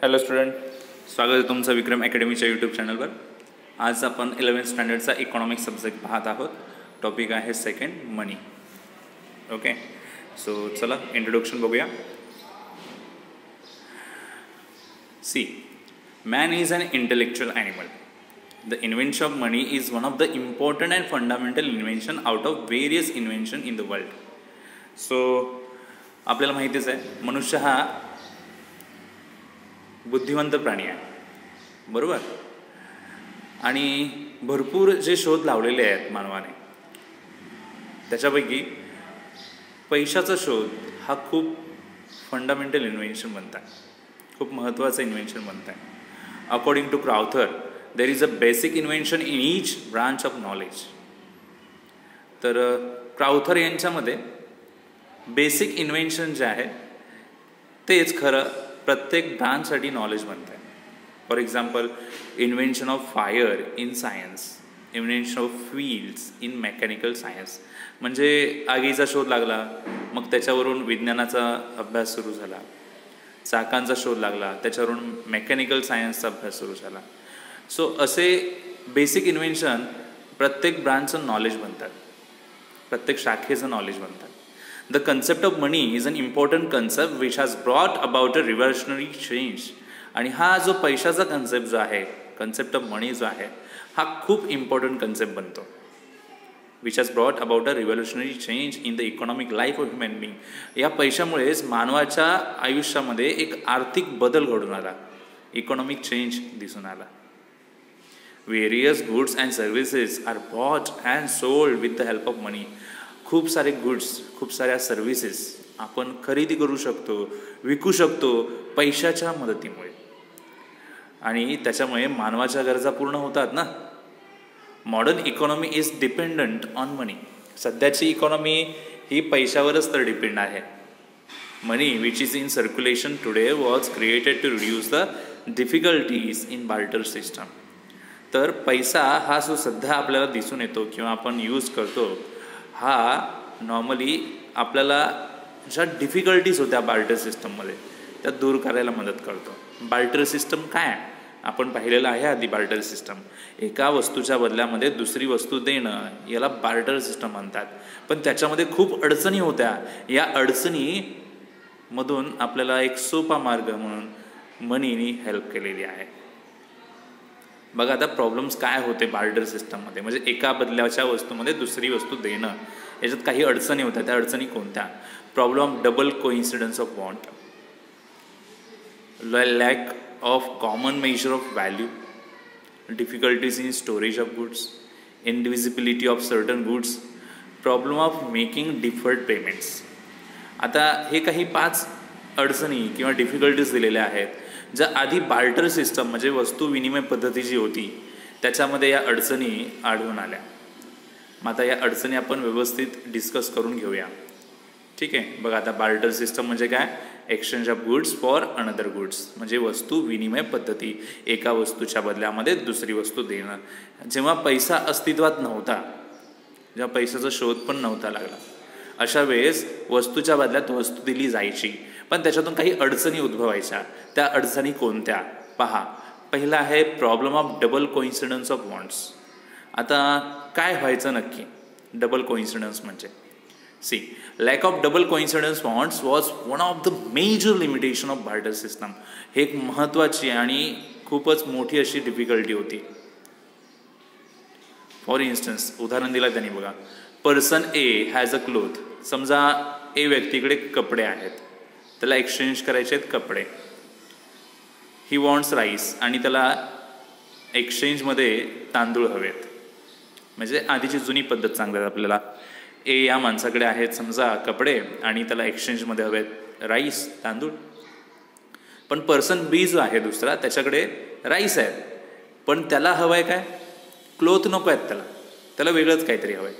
Hello student, स्वागत आहे तुमचं विक्रम अकॅडमीच्या यूट्यूब चॅनलवर. आज आपण 11th स्टँडर्डचा इकॉनॉमिक्स सब्जेक्ट पाहत आहोत. टॉपिक आहे सेकंड मनी. ओके, सो चला इंट्रोडक्शन बघूया. See, man is an intellectual animal. The invention of money is one of the important and fundamental invention out of various invention in the world. So आपल्याला माहितीच आहे, मनुष्य हा बुद्धिवंत प्राणी आहे, बरोबर. आणि भरपूर जे शोध लावलेले आहेत मानवाने, त्याच्यापैकी पैशाचा शोध हा खूप फंडामेंटल इन्व्हेन्शन बनत आहे, खूप महत्त्वाचं इन्व्हेन्शन बनत आहे. According to Crowther, there is a basic invention in each branch of knowledge. तर क्राउथर यांच्यामध्ये बेसिक इन्व्हेन्शन जे आहे तेच खरं प्रत्येक ब्रांचसाठी नॉलेज बनतं आहे. For example, invention of fire in science, invention of wheels in mechanical science. म्हणजे आगीचा शोध लागला, मग त्याच्यावरून विज्ञानाचा अभ्यास सुरू झाला. चाकांचा शोध लागला, त्याच्यावरून मेकॅनिकल सायन्सचा अभ्यास सुरू झाला. सो असे बेसिक इन्व्हेन्शन प्रत्येक ब्रांचचं नॉलेज बनतात, प्रत्येक शाखेचं नॉलेज बनतात. The concept of money is an important concept which has brought about a revolutionary change. आणि हा जो पैशाचा कन्सेप्ट जो आहे, कन्सेप्ट ऑफ मनी जो आहे, हा खूप इम्पॉर्टंट कन्सेप्ट बनतो. Which has brought about a revolutionary change in the economic life of human being. या पैशामुळेच मानवाच्या आयुष्यामध्ये एक आर्थिक बदल घडून आला, इकॉनॉमिक चेंज दिसून आला. Various goods and services are bought and sold with the help of money. खूप सारे गुड्स, खूप साऱ्या सर्व्हिसेस आपण खरेदी करू शकतो, विकू शकतो पैशाच्या मदतीमुळे. आणि त्याच्यामुळे मानवाच्या गरजा पूर्ण होतात ना. Modern economy is dependent on money. सध्याची इकॉनॉमी ही पैशावरच तर डिपेंड आहे. Money which is in circulation today was created to reduce the difficulties in barter system. तर पैसा हा जो सध्या आपल्याला दिसून येतो किंवा आपण यूज करतो, हा नॉर्मली आपल्याला ज्या डिफिकल्टीज होत्या बार्टर सिस्टममध्ये त्या दूर करायला मदत करतो. बार्टर सिस्टम काय आपण पाहिलेलं आहे आधी. बार्टर सिस्टम, एका वस्तूच्या बदल्यामध्ये दुसरी वस्तू देणं, याला बार्टर सिस्टम म्हणतात. पण त्याच्यामध्ये खूप अडचणी होत्या. या अडचणीमधून आपल्याला एक सोपा मार्ग म्हणून मनीनी हेल्प केलेली आहे. बघा आता प्रॉब्लेम्स काय होते बार्टर सिस्टममध्ये, म्हणजे एका बदल्याच्या वस्तूमध्ये दुसरी वस्तू देणं, याच्यात काही अडचणी होत्या. त्या अडचणी कोणत्या? Problem double coincidence of want, lack of common measure of value, difficulties in storage of goods, indivisibility of certain goods, problem of making deferred payments. आता हे काही 5 अडचणी किंवा डिफिकल्टीज दिलेल्या आहेत, ज्या आधी बार्टर सिस्टम म्हणजे वस्तू विनिमय पद्धती जी होती त्याच्यामध्ये या अडचणी आढळून आल्या. मग आता या अडचणी आपण व्यवस्थित डिस्कस करून घेऊया, ठीक आहे. बघा आता बार्टर सिस्टम म्हणजे काय? Exchange of goods for another goods, म्हणजे वस्तू विनिमय पद्धती, एका वस्तूच्या बदल्यामध्ये दुसरी वस्तू देणं. जेव्हा पैसा अस्तित्वात नव्हता, जेव्हा पैशाचा शोध पण नव्हता लागला, अशा वेळेस वस्तूच्या बदल्यात वस्तू दिली जायची, पण त्याच्यातून काही अडचणी उद्भवायच्या. त्या अडचणी कोणत्या? पहा, पहिला आहे problem of double coincidence of wants. आता काय व्हायचं नक्की डबल कोइन्सिडन्स म्हणजे? See, lack of double coincidence wants was one of the major limitation of barter system. हे एक महत्त्वाची आणि खूपच मोठी अशी डिफिकल्टी होती. फॉर इन्स्टन्स, उदाहरण दिलं त्यांनी, बघा, person A has a cloth. समजा ए व्यक्तीकडे कपडे आहेत, त्याला एक्सचेंज करायचे आहेत कपडे. ही वॉन्ट्स राईस, आणि त्याला एक्सचेंजमध्ये तांदूळ हवेत. म्हणजे आधीची जुनी पद्धत सांगतात आपल्याला. ए या माणसाकडे आहेत समजा कपडे, आणि त्याला एक्सचेंजमध्ये हवेत राईस, तांदूळ. पण पर्सन बी जो आहे दुसरा, त्याच्याकडे राईस आहेत, पण त्याला हवं आहे काय? क्लोथ नको आहेत त्याला, त्याला वेगळंच काहीतरी हवं आहे.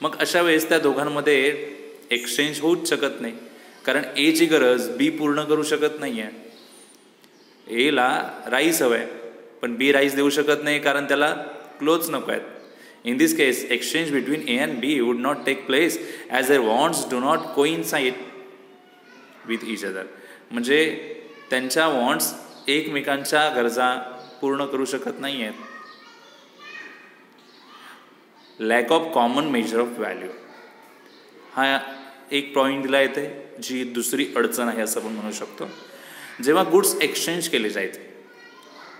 मग अशा वेळेस त्या दोघांमध्ये एक्सचेंज होऊच शकत नाही, कारण एची गरज बी पूर्ण करू शकत नाही आहे. एला राईस हवं आहे, पण बी राईस देऊ शकत नाही, कारण त्याला क्लोथ्स नको आहेत. In this case, exchange between A and B would not take place as their wants do not coincide with each other. म्हणजे त्यांच्या वॉन्ट्स एकमेकांच्या गरजा पूर्ण करू शकत नाही आहेत. Lakh of common measure of value हा एक पॉईंट दिला येते, जी दुसरी अडचण आहे असं आपण म्हणू शकतो. जेव्हा गुड्स एक्सचेंज केले जायचे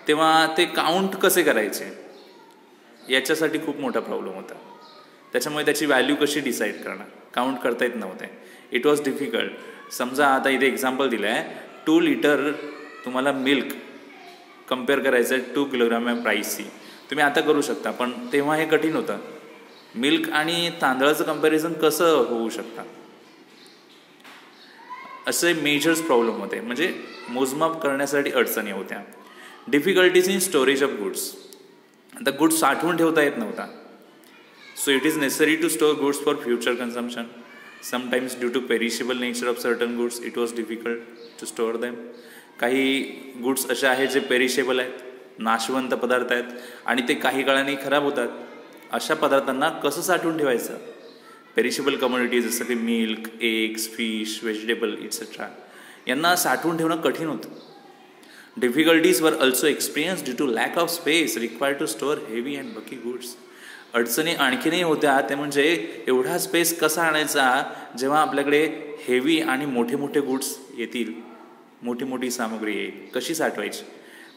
तेव्हा ते काउंट कसे करायचे याच्यासाठी खूप मोठा प्रॉब्लेम होता. त्याच्यामुळे त्याची व्हॅल्यू कशी डिसाईड करणार, काउंट करता येत नव्हते. It was difficult. समजा आता इथे एक्झाम्पल दिलं आहे, 2 लिटर तुम्हाला मिल्क कम्पेअर करायचं आहे 2 किलोग्राम प्राईसची. तुम्ही आता करू शकता, पण तेव्हा हे कठीण होतं. मिल्क आणि तांदळाचं कम्पॅरिझन कसं होऊ शकतं, असे मेजर्स प्रॉब्लेम होते, म्हणजे मोजमाप करण्यासाठी अडचणी होत्या. Difficulties in storage of goods. आता गुड्स साठवून ठेवता येत नव्हता. So it is necessary to store goods for future consumption. Sometimes due to perishable nature of certain goods it was difficult to store them. काही गुड्स असे आहेत जे perishable आहेत, नाशवंत पदार्थ आहेत आणि ते काही काळाने खराब होतात. अशा पदार्थांना कसं साठवून ठेवायचं. पेरिशेबल कमोडिटीज जसं की milk, eggs, fish, vegetable etcetera यांना साठवून ठेवणं कठीण होतं. Difficulties were also experience due to lack of space required to store heavy and bulky goods. अडचणी आणखीनही होत्या, ते म्हणजे एवढा स्पेस कसा आणायचा जेव्हा आपल्याकडे हेवी आणि मोठे मोठे गुड्स येतील, मोठी मोठी सामग्री येईल, कशी साठवायची.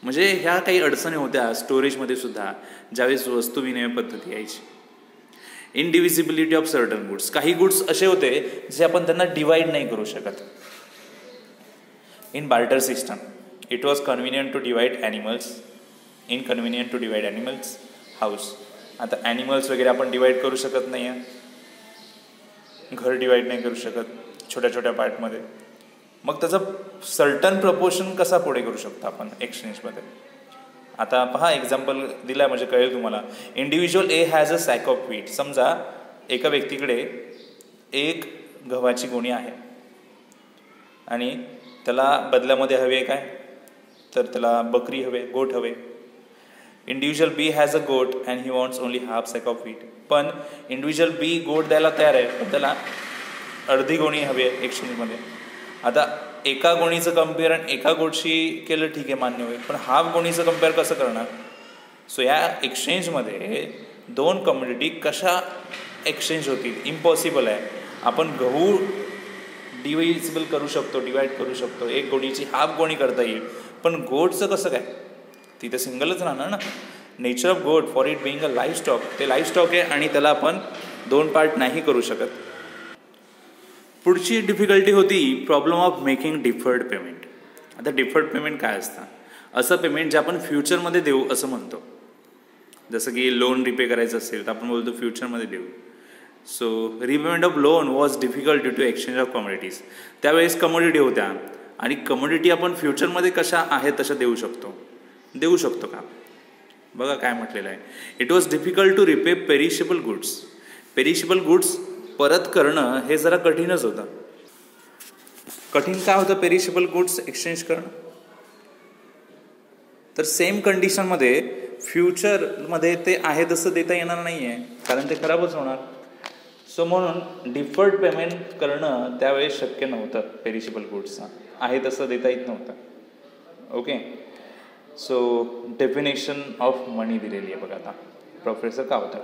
म्हणजे ह्या काही अडचणी होत्या स्टोरेजमध्ये सुद्धा ज्यावेळेस वस्तू विनिमय पद्धती यायची. Indivisibility of certain goods. काही गुड्स असे होते जे आपण त्यांना डिवाइड नाही करू शकत. In barter system it was convenient to divide animals, inconvenient to divide animals house. आता ॲनिमल्स वगैरे आपण डिवाइड करू शकत नाही आहे, घर डिवाइड नाही करू शकत छोट्या छोट्या पार्टमध्ये. मग त्याचा सर्टन प्रपोर्शन कसा पुढे करू शकतो आपण एक्सचेंजमध्ये. आता पहा एक्झाम्पल दिला म्हणजे कळेल तुम्हाला. Individual A has a sack of wheat. समजा एका व्यक्तीकडे एक गव्हाची गोणी आहे आणि त्याला बदल्यामध्ये हवे आहे काय, तर त्याला बकरी हवे, गोट हवे. Individual B has a goat and he wants only half sack of wheat. पण इंडिव्हिज्युअल बी गोट द्यायला तयार आहे, पण त्याला अर्धी गोणी हवी आहे एक्सचेंजमध्ये. आता एका गोणीचं कम्पेअर आणि एका गोटशी केलं ठीक आहे, मान्य होईल, पण हाफ गोणीचं कम्पेअर कसं करणार. सो या एक्सचेंजमध्ये 2 कमोडिटी कशा एक्सचेंज होतील, इम्पॉसिबल आहे. आपण गहू डिव्हिजिबल करू शकतो, डिवाइड करू शकतो, एक गोणीची हाफ गोणी करता येईल, पण गोटचं कसं काय, तिथे सिंगलच राहणार ना. Nature of goat for it being a life stock, ते लाईफ स्टॉक आहे आणि त्याला आपण 2 पार्ट नाही करू शकत. पुढची डिफिकल्टी होती problem of making deferred payment. आता डिफर्ड पेमेंट काय असतं, असं पेमेंट जे आपण फ्युचरमध्ये देऊ असं म्हणतो. जसं की लोन रिपे करायचं असेल तर आपण बोलतो फ्युचरमध्ये देऊ. So repayment of loan was difficult due to exchange of commodities. त्यावेळेस कमोडिटी होत्या आणि कमोडिटी आपण फ्युचरमध्ये कशा आहेत तशा देऊ शकतो का. बघा काय म्हटलेलं आहे. It was difficult to repay perishable goods. Perishable goods परत करणं हे जरा कठीणच होतं. कठीण काय होतं पेरिशेबल गुड्स एक्सचेंज करणं, तर सेम कंडिशनमध्ये फ्युचरमध्ये ते आहे तसं देता येणार नाही आहे, कारण ते खराबच होणार. सो म्हणून डिफर्ड पेमेंट करणं त्यावेळेस शक्य नव्हतं. पेरिशेबल गुड्सचा आहे तसं देता येत नव्हतं. ओके. सो डेफिनेशन ऑफ मनी दिलेली आहे बघा आता प्रोफेसर कावतर.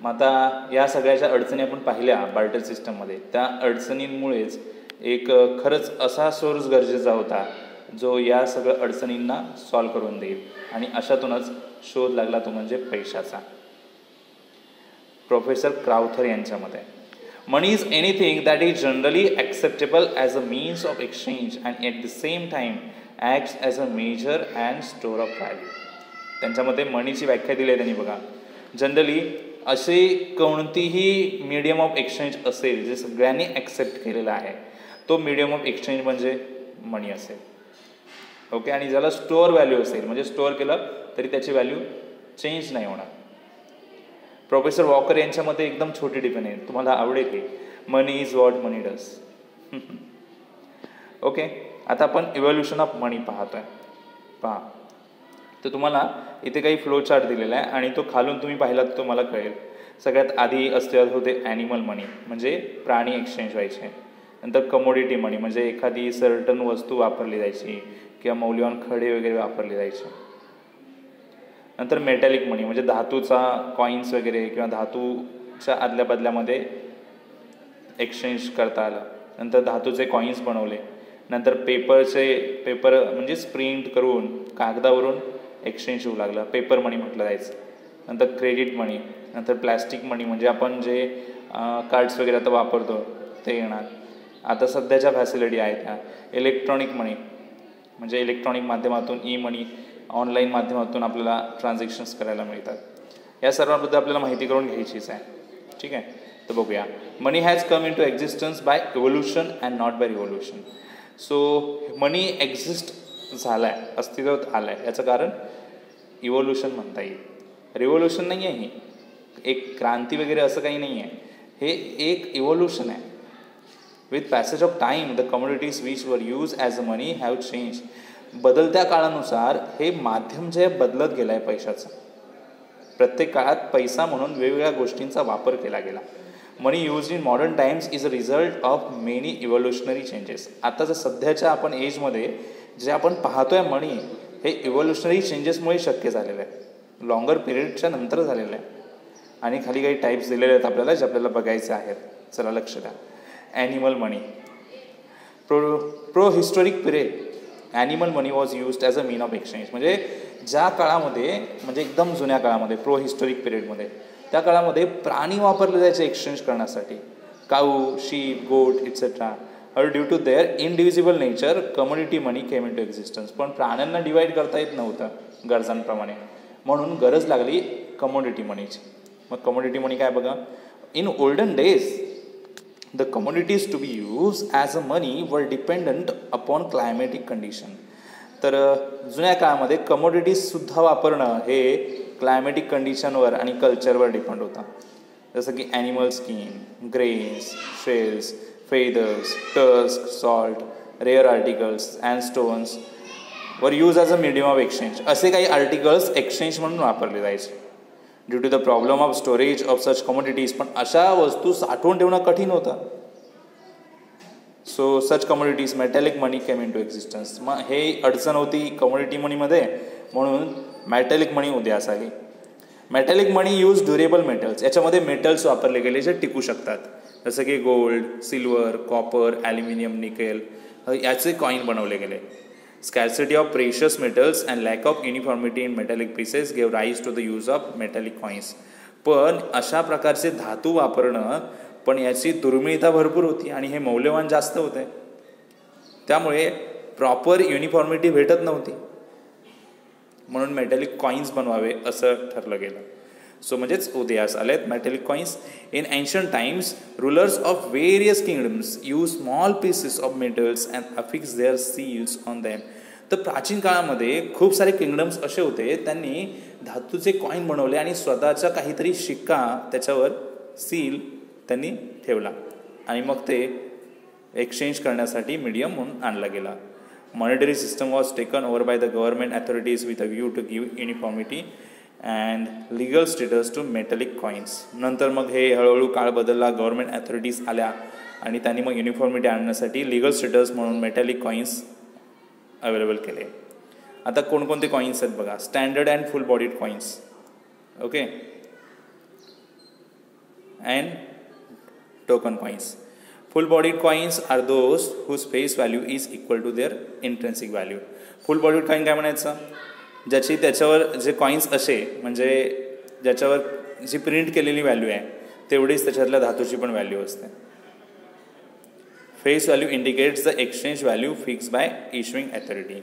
मग आता या सगळ्याच्या अडचणी आपण पाहिल्या बार्टर सिस्टममध्ये. त्या अडचणींमुळेच एक खरंच असा सोर्स गरजेचा होता जो या सगळ्या अडचणींना सॉल्व करून देईल, आणि अशातूनच शोध लागला तो म्हणजे पैशाचा. प्रोफेसर क्राउथर यांच्या मते money is anything that is generally acceptable as a means of exchange and at the same time acts as a measure and store of value. त्यांच्या मते मनीची व्याख्या दिली आहे त्यांनी बघा. जनरली असे कोणतीही मीडियम ऑफ एक्सचेंज असेल जे सगळ्यांनी ॲक्सेप्ट केलेला आहे, तो मीडियम ऑफ एक्सचेंज म्हणजे मनी असेल. ओके. आणि ज्याला स्टोअर व्हॅल्यू असेल, म्हणजे स्टोअर केलं तरी त्याची व्हॅल्यू चेंज नाही होणार. प्रोफेसर वॉकर यांच्या मते एकदम छोटी टिप्पणी आहे, तुम्हाला आवडेल की money is what money does. Okay. आता आपण इव्हॉल्युशन ऑफ मनी पाहतोय. पहा, तर तुम्हाला इथे काही फ्लो चार्ट दिलेला आहे आणि तो खालून तुम्ही पाहिला तर तुम्हाला कळेल. सगळ्यात आधी अस्तित्वात होते ॲनिमल मनी, म्हणजे प्राणी एक्सचेंज व्हायचे. नंतर कमोडिटी मनी, म्हणजे एखादी सर्टन वस्तू वापरली जायची किंवा मौल्यवान खडे वगैरे वापरले जायचे. नंतर मेटॅलिक मनी म्हणजे धातूचा कॉईन्स वगैरे किंवा धातूच्या आदल्या बदल्यामध्ये एक्सचेंज करता आला. नंतर धातूचे कॉईन्स बनवले. नंतर पेपर म्हणजे प्रिंट करून कागदावरून एक्सचेंज होऊ लागलं, पेपर मनी म्हटलं जायचं. नंतर क्रेडिट मनी, नंतर प्लॅस्टिक मनी म्हणजे आपण जे कार्ड्स वगैरे आता वापरतो ते येणार. आता सध्याच्या फॅसिलिटी आहेत त्या इलेक्ट्रॉनिक मनी म्हणजे इलेक्ट्रॉनिक माध्यमातून ई मनी ऑनलाईन माध्यमातून आपल्याला ट्रान्झॅक्शन्स करायला मिळतात. या सर्वांबद्दल आपल्याला माहिती करून घ्यायचीच आहे. ठीक आहे, तर बघूया. Money has come into existence by evolution and not by revolution. So money exist झाला आहे, अस्तित्वात आला आहे, याचं कारण इव्होल्युशन म्हणता येईल. रिव्होल्युशन नाही आहे, ही एक क्रांती वगैरे असं काही नाही आहे, हे एक इव्होल्युशन आहे. With passage of time the commodities which were use as a money have change. बदलत्या काळानुसार हे माध्यम जे बदलत गेलं आहे पैशाचं. प्रत्येक काळात पैसा म्हणून वेगवेगळ्या गोष्टींचा वापर केला गेला. Money use in modern times is a result of many evolutionary changes. आताच्या सध्याच्या आपण एजमध्ये जे आपण पाहतोय मनी हे इव्होल्युशनरी चेंजेसमुळे शक्य झालेलं आहे, लॉंगर पिरियडच्या नंतर झालेलं आहे. आणि खाली काही टाईप्स दिलेले आहेत आपल्याला जे आपल्याला बघायचे आहेत. चला लक्ष द्या. Animal money. Pro historic period animal money was used as a mean of exchange. म्हणजे ज्या काळामध्ये म्हणजे एकदम जुन्या काळामध्ये प्रो हिस्टॉरिक पिरियडमध्ये त्या काळामध्ये प्राणी वापरले जायचे एक्सचेंज करण्यासाठी. Cow, sheep, goat etcetera. Due to their indivisible nature commodity money came into existence. पण प्राण्यांना डिवाईड करता येत नव्हतं गरजांप्रमाणे, म्हणून गरज लागली कमोडिटी मनीची. मग कमोडिटी मनी काय बघा. In olden days the commodities to be use as a money were dependent upon climatic condition. तर जुन्या काळामध्ये कमोडिटीजसुद्धा वापरणं हे क्लायमॅटिक कंडिशनवर आणि कल्चरवर डिपेंड होतं. जसं की animal skin, grains, shells, feathers, tusk, salt, rare articles and stones were use as a medium of exchange. असे काही आर्टिकल्स एक्सचेंज म्हणून वापरले जायचे. Due to the problem of storage of such commodities. पण अशा वस्तू साठवून ठेवणं कठीण होतं. So such commodities metallic money came into existence. मग हे अडचण होती कमोडिटी मनीमध्ये, म्हणून मेटॅलिक मनी उदयास आली. मेटॅलिक मनी यूज ड्युरेबल मेटल्स. याच्यामध्ये मेटल्स वापरले गेले जे टिकू शकतात, जसं की gold, silver, copper, aluminium, nickel याचे कॉईन बनवले गेले. Scarcity of precious metals and lack of uniformity in metallic pieces gave rise to the use of metallic coins. पण अशा प्रकारचे धातू वापरणं पण याची दुर्मिळता भरपूर होती आणि हे मौल्यवान जास्त होते, त्यामुळे प्रॉपर युनिफॉर्मिटी भेटत नव्हती, म्हणून मेटॅलिक कॉईन्स बनवावे असं ठरलं गेलं. सो म्हणजेच उदयास आलेत metallic coins. In ancient times rulers of various kingdoms use small pieces of metals and affix their seals on them. तर प्राचीन काळामध्ये खूप सारे किंगडम्स असे होते, त्यांनी धातूचे कॉईन बनवले आणि स्वतःचा काहीतरी शिक्का त्याच्यावर सील त्यांनी ठेवला आणि मग ते एक्सचेंज करण्यासाठी मीडियम म्हणून आणला गेला. Monetary system was taken over by the government authorities with a view to give uniformity and legal status to metallic coins. नंतर मग हे हळूहळू काळ बदलला, गव्हर्नमेंट अथॉरिटीज आल्या आणि त्यांनी मग युनिफॉर्मिटी आणण्यासाठी लिगल स्टेटस म्हणून मेटॅलिक कॉईन्स अवेलेबल केले. आता कोणकोणते कॉईन्स आहेत बघा. Standard and full bodied coins, okay, and token coins. Full bodied coins are those whose face value is equal to their intrinsic value. Full bodied coin काय म्हणायचं, ज्याची त्याच्यावर जे कॉईन्स असे म्हणजे ज्याच्यावर जी प्रिंट केलेली व्हॅल्यू आहे तेवढीच त्याच्यातल्या धातूची पण व्हॅल्यू असते. Face value indicates the exchange value fix by issuing authority.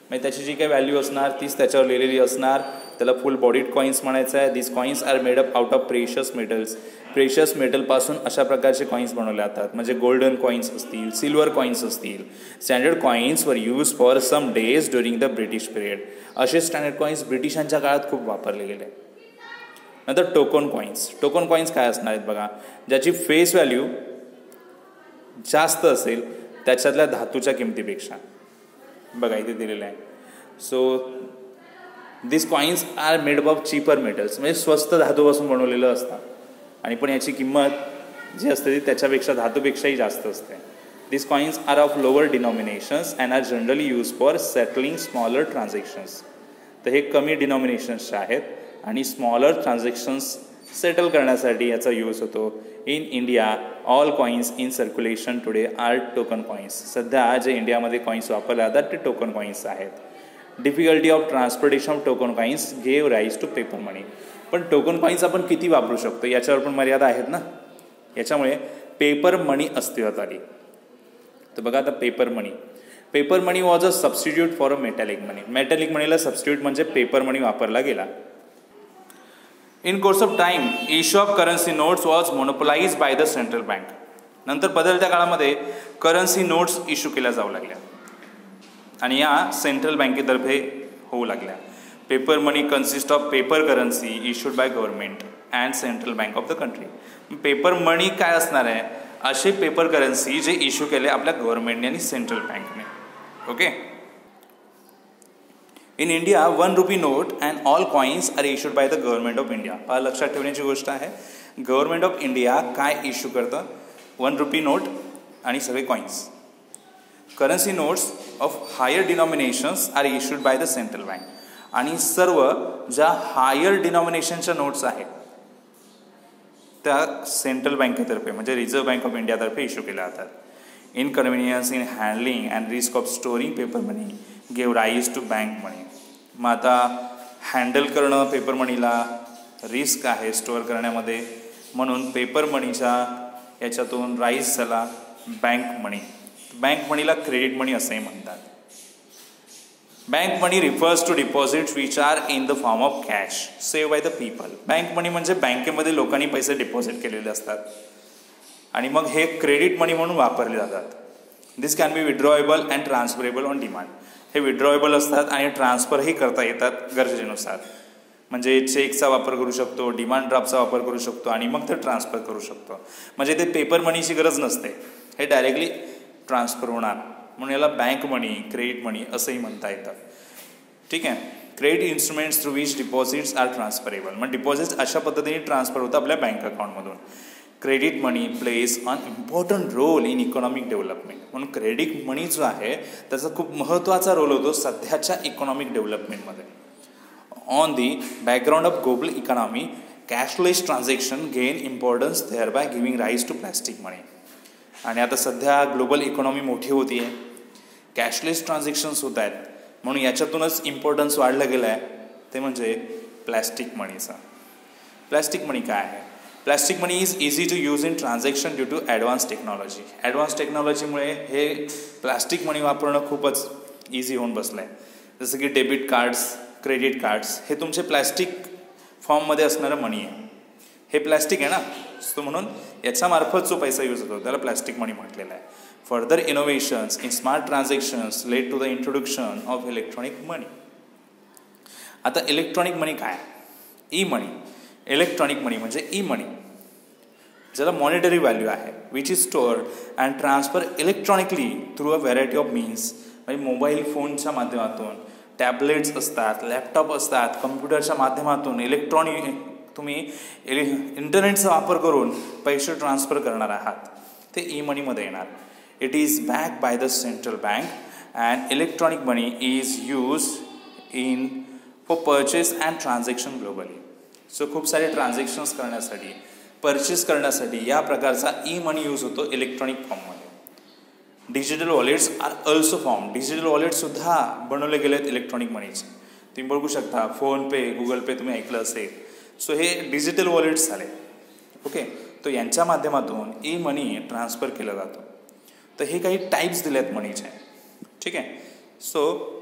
म्हणजे त्याची जी काही व्हॅल्यू असणार तीच त्याच्यावर लिहिलेली असणार, त्याला फुल बॉडीड कॉईन्स म्हणायचं आहे. This coins are made up out of precious metals. Precious मेटलपासून अशा प्रकारचे कॉईन्स बनवले जातात, म्हणजे गोल्डन कॉईन्स असतील, सिल्वर कॉईन्स असतील. Standard coins were use for some days during the British period. असे स्टँडर्ड कॉईन्स ब्रिटिशांच्या काळात खूप वापरले गेले. नंतर टोकन कॉईन्स. टोकन कॉईन्स काय असणार आहेत बघा, ज्याची फेस व्हॅल्यू जास्त असेल त्याच्यातल्या धातूच्या किमतीपेक्षा. बघा इथे दिलेलं आहे. So this coins are made up of cheaper metals. म्हणजे स्वस्त धातूपासून बनवलेलं असतं आणि पण याची किंमत जी असते ती त्याच्यापेक्षा धातूपेक्षाही जास्त असते. These coins are of lower denominations and are generally used for settling smaller transactions. तर हे कमी डिनॉमिनेशन्सचे आहेत आणि स्मॉलर ट्रान्झॅक्शन्स सेटल करण्यासाठी याचा यूज होतो. In India all coins in circulation today are token coins. सध्या जे इंडियामध्ये कॉइन्स वापरले जातात ते टोकन कॉइन्स आहेत. Difficulty of transportation of token coins gave rise to paper money. पण टोकन कॉइन्स आपण किती वापरू शकतो याच्यावर पण मर्यादा आहेत ना. याच्यामुळे पेपर मनी अस्तित्वात आली. तर बघा आता paper money was a substitute for a metallic money. Metallic Manila substitute म्हणजे पेपर मनी वापरला गेला. In course of time issue of currency notes was monopolise bye the central bank. नंतर बदलत्या काळामध्ये करन्सी नोट्स इश्यू केल्या जाऊ लागल्या आणि या सेंट्रल बँकेतर्फे होऊ लागल्या. Paper money consist of paper currency issued by government and central bank of the country. Paper money काय असणार आहे, असे पेपर करन्सी जे इश्यू केले आपल्या गव्हर्नमेंटने आणि सेंट्रल बँकने. Okay. In India 1 rupee note and all coins are issued by the government of India. लक्षात ठेवण्याची गोष्ट आहे, गव्हर्नमेंट ऑफ इंडिया काय इश्यू करतं, 1 रुपी नोट आणि सगळे coins. Currency notes of higher denominations are issued by the central bank. आणि सर्व ज्या हायर डिनॉमिनेशनच्या नोट्स आहेत त्या सेंट्रल बँकेतर्फे म्हणजे रिझर्व्ह बँक ऑफ इंडियातर्फे इश्यू केल्या जातात. Inconvenience in handling and risk of storing paper money gave rise to bank money. मग आता हँडल करणं पेपर मनीला रिस्क आहे स्टोअर करण्यामध्ये, म्हणून पेपर मनीच्या याच्यातून राईज झाला बँक मनी. बँक मनीला क्रेडिट मनी असंही म्हणतात. Bank money refers to deposits which are in the form of cash saved by the people. Bank money म्हणजे बँकेमध्ये लोकांनी पैसे डिपॉझिट केलेले असतात आणि मग हे क्रेडिट मनी म्हणून वापरले जातात. This can be withdrawable and transferable on demand. हे विड्रॉएबल असतात आणि ट्रान्सफरही करता येतात गरजेनुसार. म्हणजे चेकचा वापर करू शकतो, डिमांड ड्राफ्टचा वापर करू शकतो आणि मग ते ट्रान्सफर करू शकतो. म्हणजे ते पेपर मनीची गरज नसते, हे डायरेक्टली ट्रान्सफर होणार. म्हणून याला बँक मनी क्रेडिट मनी असंही म्हणता येतं. ठीक आहे. Credit instruments through which deposits are transferable. मग डिपॉझिट्स अशा पद्धतीने ट्रान्सफर होतं आपल्या बँक अकाउंटमधून. Credit money plays an important role in economic development. म्हणून क्रेडिट मनी जो आहे त्याचा खूप महत्त्वाचा रोल होतो सध्याच्या इकॉनॉमिक डेव्हलपमेंटमध्ये. On the background of global economy cashless transaction gain importance thereby giving rise to plastic money. आणि आता सध्या ग्लोबल इकॉनॉमी मोठी होती आहे, कॅशलेस ट्रान्झॅक्शन्स होत आहेत, म्हणून याच्यातूनच इम्पॉर्टन्स वाढलं गेलं आहे ते म्हणजे प्लॅस्टिक मनीचा. प्लॅस्टिक मनी काय आहे? Plastic money is easy to use in transaction due to advance technology. Advance टेक्नॉलॉजीमुळे हे प्लॅस्टिक मनी वापरणं खूपच इझी होऊन बसलं आहे. जसं की डेबिट कार्ड्स, क्रेडिट कार्ड्स हे तुमचे प्लॅस्टिक फॉर्ममध्ये असणारं मनी आहे. हे प्लॅस्टिक आहे ना, सो म्हणून याच्यामार्फत जो पैसा यूज होतो त्याला प्लॅस्टिक मनी म्हटलेला आहे. Further innovations in smart transactions led to the introduction of electronic money. आता इलेक्ट्रॉनिक मनी काय? ई मनी. इलेक्ट्रॉनिक मनी म्हणजे ई मनी ज्याला मॉनिटरी व्हॅल्यू आहे, which is stored and transfer electronically through a variety of means. म्हणजे mobile फोनच्या माध्यमातून, टॅबलेट्स असतात, laptop असतात, कम्प्युटरच्या माध्यमातून तुम्ही इंटरनेटचा वापर करून पैसे ट्रान्सफर करणार आहात, ते ई मनीमध्ये येणार. It is back by the central bank and electronic money is use in for purchase and transaction globally. So खूप सारे ट्रान्झॅक्शन्स करण्यासाठी, परचेस करण्यासाठी या प्रकारचा ई मनी यूज होतो इलेक्ट्रॉनिक फॉर्ममध्ये. Digital wallets are also form. Digital वॉलेट्ससुद्धा बनवले गेले आहेत इलेक्ट्रॉनिक मनीचे. तुम्ही बघू शकता फोनपे, गुगल पे तुम्ही ऐकलं असेल. सो हे डिजिटल वॉलेट्स झाले. ओके. तो यांच्या माध्यमातून ई मनी ट्रान्सफर केलं जातं. तर हे काही टाईप्स दिले आहेत मनीचे. ठीक आहे. सो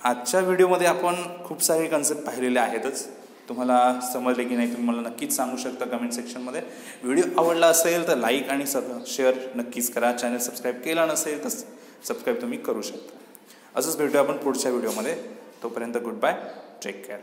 आजच्या व्हिडिओमध्ये आपण खूप सारे कन्सेप्ट पाहिलेले आहेतच. तुम्हाला समजले की नाही तुम्ही मला नक्कीच सांगू शकता कमेंट सेक्शनमध्ये. व्हिडिओ आवडला असेल तर लाईक आणि शेअर नक्कीच करा. चॅनल सबस्क्राईब केला नसेल तर सबस्क्राईब तुम्ही करू शकता. असंच भेटूया आपण पुढच्या व्हिडिओमध्ये. तोपर्यंत गुड बाय, टेक केअर.